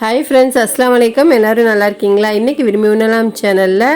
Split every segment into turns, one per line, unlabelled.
Hi friends, அஸ்லாம் வலைக்கம். எல்லோரும் நல்லா இருக்கீங்களா? இன்றைக்கி விரும்பி உண்ணலாம் சேனலில்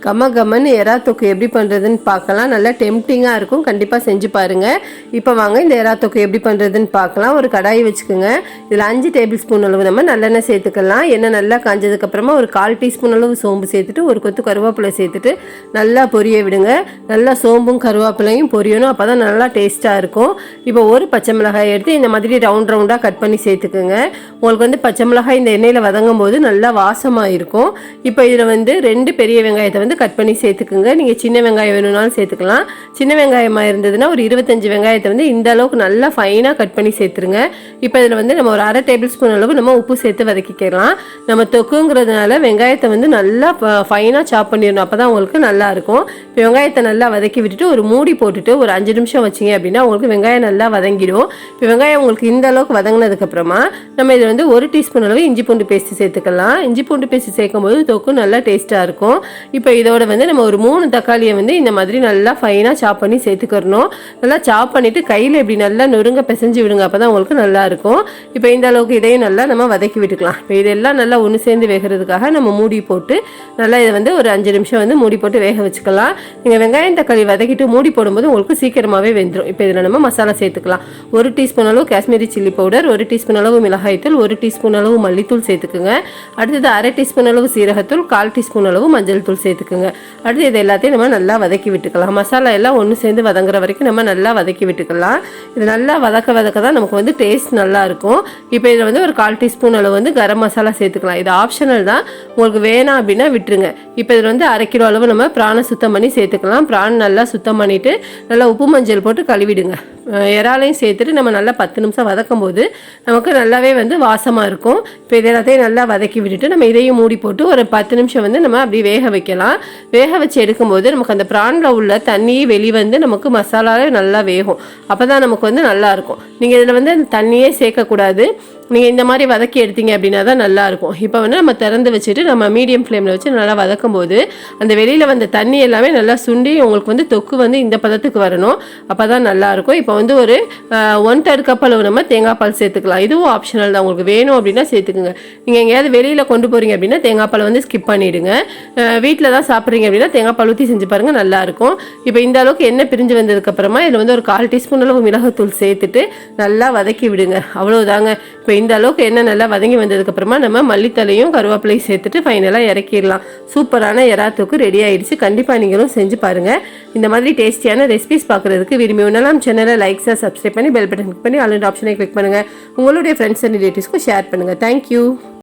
கம்மன்னு எறா தொக்கு எப்படி பண்ணுறதுன்னு பார்க்கலாம். நல்லா டெம்டிங்காக இருக்கும், கண்டிப்பாக செஞ்சு பாருங்கள். இப்போ வாங்க இந்த எறா தொக்கு எப்படி பண்ணுறதுன்னு பார்க்கலாம். ஒரு கடாயை வச்சுக்கோங்க. இதில் 5 டேபிள் ஸ்பூன் அளவு நம்ம நல்லெண்ணெய் சேர்த்துக்கலாம். எண்ணெய் நல்லா காஞ்சதுக்கப்புறமா ஒரு 1/4 டீஸ்பூன் அளவு சோம்பு சேர்த்துட்டு ஒரு கொத்து கருவேப்பிலை சேர்த்துட்டு நல்லா பொரிய விடுங்க. நல்லா சோம்பும் கருவேப்பிலையும் பொரியணும், அப்போ தான் நல்லா டேஸ்ட்டாக இருக்கும். இப்போ ஒரு பச்சை மிளகாய் எடுத்து இந்த மாதிரி ரவுண்டாக கட் பண்ணி சேர்த்துக்குங்க. உங்களுக்கு வந்து பச்சை மிளகாய் இந்த எண்ணெயில் வதங்கும் போது நல்லா வாசமாக இருக்கும். இப்போ இதில் வந்து 2 பெரிய வெங்காயத்தை வந்து கட் பண்ணி சேர்த்துக்குங்க. நீங்கள் சின்ன வெங்காயம் வேணும்னாலும் சேர்த்துக்கலாம். சின்ன வெங்காயமாக இருந்ததுன்னா ஒரு 25 வெங்காயத்தை வந்து இந்த அளவுக்கு நல்லா ஃபைனாக கட் பண்ணி சேர்த்துருங்க. இப்போ இதில் வந்து நம்ம ஒரு 1/2 டேபிள் ஸ்பூன் அளவு நம்ம உப்பு சேர்த்து வதக்கிக்கலாம். நம்ம தொக்குங்கிறதுனால வெங்காயத்தை வந்து நல்லா ஃபைனாக சாப் பண்ணிடணும், அப்போ தான் உங்களுக்கு நல்லாயிருக்கும். இப்போ வெங்காயத்தை நல்லா வதக்கி விட்டுட்டு ஒரு மூடி போட்டுட்டு ஒரு 5 நிமிஷம் வச்சிங்க அப்படின்னா உங்களுக்கு வெங்காயம் நல்லா வதங்கிடும். இப்போ வெங்காயம் உங்களுக்கு இந்த அளவுக்கு வதங்கினதுக்கப்புறமா நம்ம இதில் வந்து 1 டீஸ்பூன் அளவு இஞ்சி பூண்டு பேஸ்ட் சேர்த்துக்கலாம். இஞ்சி பூண்டு பேஸ்ட் சேர்க்கும் போது தொக்கு நல்லா டேஸ்ட்டாக இருக்கும். இப்போ இதோட வந்து நம்ம ஒரு 3 தக்காளியை வந்து இந்த மாதிரி நல்லா ஃபைனாக சாப் பண்ணி சேர்த்துக்கிறணும். நல்லா சாப் பண்ணிவிட்டு கையில் இப்படி நல்லா நொறுங்க பிசைஞ்சு விடுங்க, அப்போ தான் உங்களுக்கு நல்லாயிருக்கும். இப்போ இந்த அளவுக்கு இதையும் நல்லா நம்ம வதக்கி விட்டுக்கலாம். இப்போ இதெல்லாம் நல்லா ஒன்று சேர்ந்து வேகிறதுக்காக நம்ம மூடி போட்டு நல்லா இதை வந்து ஒரு 5 நிமிஷம் வந்து மூடி போட்டு வேக வச்சுக்கலாம். நீங்கள் வெங்காயம் தக்காளி வதக்கிட்டு மூடி போடும்போது உங்களுக்கு சீக்கிரமாகவே வெந்துடும். இப்போ இதில் நம்ம மசாலா சேர்த்துக்கலாம். 1 டீஸ்பூன் அளவு காஷ்மீரி சில்லி பவுடர், 1 டீஸ்பூன் அளவு மிளகாய்த்தூள், 1 டீஸ்பூன் அளவு மல்லித்தூள் சேர்த்துக்குங்க. அடுத்தது 1/2 டீஸ்பூன் அளவு சீரகத்தூள், 1/4 டீஸ்பூன் அளவு மஞ்சள் தூள் சேர்த்துக்குங்க. அடுத்து இது எல்லாத்தையும் நம்ம நல்லா வதக்கி விட்டுக்கலாம். மசாலா எல்லாம் ஒன்று சேர்ந்து வதங்குற வரைக்கும் நம்ம நல்லா வதக்கி விட்டுக்கலாம். இது நல்லா வதக்க தான் நமக்கு வந்து டேஸ்ட் நல்லா இருக்கும். இப்போ இதில் வந்து ஒரு 1/4 டீஸ்பூன் அளவு வந்து கரம் மசாலா சேர்த்துக்கலாம். இது ஆப்ஷனல் தான், உங்களுக்கு வேணாம் அப்படின்னா விட்டுருங்க. இப்போ இதில் வந்து 1/2 கிலோ அளவு நம்ம பிரானை சுத்தம் பண்ணி சேர்த்துக்கலாம். பிரான் நல்லா சுத்தம் பண்ணிவிட்டு நல்லா உப்பு மஞ்சள் போட்டு கழுவிடுங்க. இறாலையும் சேர்த்துட்டு நம்ம நல்லா 10 நிமிஷம் வதக்கும் போது நமக்கு நல்லாவே வந்து வாசமாக இருக்கும். இப்போ இது எல்லாத்தையும் நல்லா வதக்கி விட்டுட்டு நம்ம இதையும் மூடி போட்டு ஒரு 10 நிமிஷம் வந்து நம்ம அப்படி வேக வைக்கலாம். வேக வச்சு எடுக்கும்போது நமக்கு அந்த ப்ரானில் உள்ள தண்ணியை வெளிவந்து நமக்கு மசாலாவே நல்லா வேகும், அப்போ தான் நமக்கு வந்து நல்லாயிருக்கும். நீங்கள் இதில் வந்து அந்த தண்ணியே சேர்க்கக்கூடாது. நீங்கள் இந்த மாதிரி வதக்கி எடுத்தீங்க அப்படின்னா தான் நல்லாயிருக்கும். இப்போ வந்து நம்ம திறந்து வச்சுட்டு நம்ம மீடியம் ஃப்ளேமில் வச்சு நல்லா வதக்கும் போது அந்த வெளியில் வந்த தண்ணி எல்லாமே நல்லா சுண்டி உங்களுக்கு வந்து தொக்கு வந்து இந்த பதத்துக்கு வரணும், அப்போ தான் நல்லாயிருக்கும். இப்போ வந்து ஒரு 1/3 கப் அளவு நம்ம தேங்காய் பால் சேர்த்துக்கலாம். இதுவும் ஆப்ஷனல் தான், உங்களுக்கு வேணும் அப்படின்னா சேர்த்துக்குங்க. நீங்கள் எங்கேயாவது வெளியில் கொண்டு போகிறீங்க அப்படின்னா தேங்காய் பால் வந்து ஸ்கிப் பண்ணிவிடுங்க. வீட்டில் தான் சாப்பிட்றீங்க அப்படின்னா தேங்காய் பால் ஊற்றி செஞ்சு பாருங்கள், நல்லாயிருக்கும். இப்போ இந்த அளவுக்கு எண்ணெய் பிரிஞ்சு வந்ததுக்கப்புறமா இதில் வந்து ஒரு 1/4 டீஸ்பூன் அளவு மிளகாத்தூள் சேர்த்துட்டு நல்லா வதக்கி விடுங்க, அவ்வளோதாங்க. இப்போ இந்த அளவுக்கு எண்ணெய் நல்லா வதங்கி வந்ததுக்கப்புறமா நம்ம மல்லித்தலையும் கருவேப்பிலையும் சேர்த்துட்டு ஃபைனலாக இறக்கிடலாம். சூப்பரான எறா தொக்கு ரெடி ஆகிடுச்சு. கண்டிப்பாக நீங்களும் செஞ்சு பாருங்கள். இந்த மாதிரி டேஸ்டியான ரெசிபிஸ் பார்க்குறதுக்கு விரும்பி உண்ணலாம் சேனலை லைக்ஸாக சப்ஸ்கிரைப் பண்ணி பெல் பட்டன் கிளிக் பண்ணி ஆல் ஆப்ஷனை கிளிக் பண்ணுங்கள். உங்களுடைய ஃப்ரெண்ட்ஸ் அண்ட் ரிலேட்டிவ்ஸ்க்கும் ஷேர் பண்ணுங்கள். தேங்க்யூ.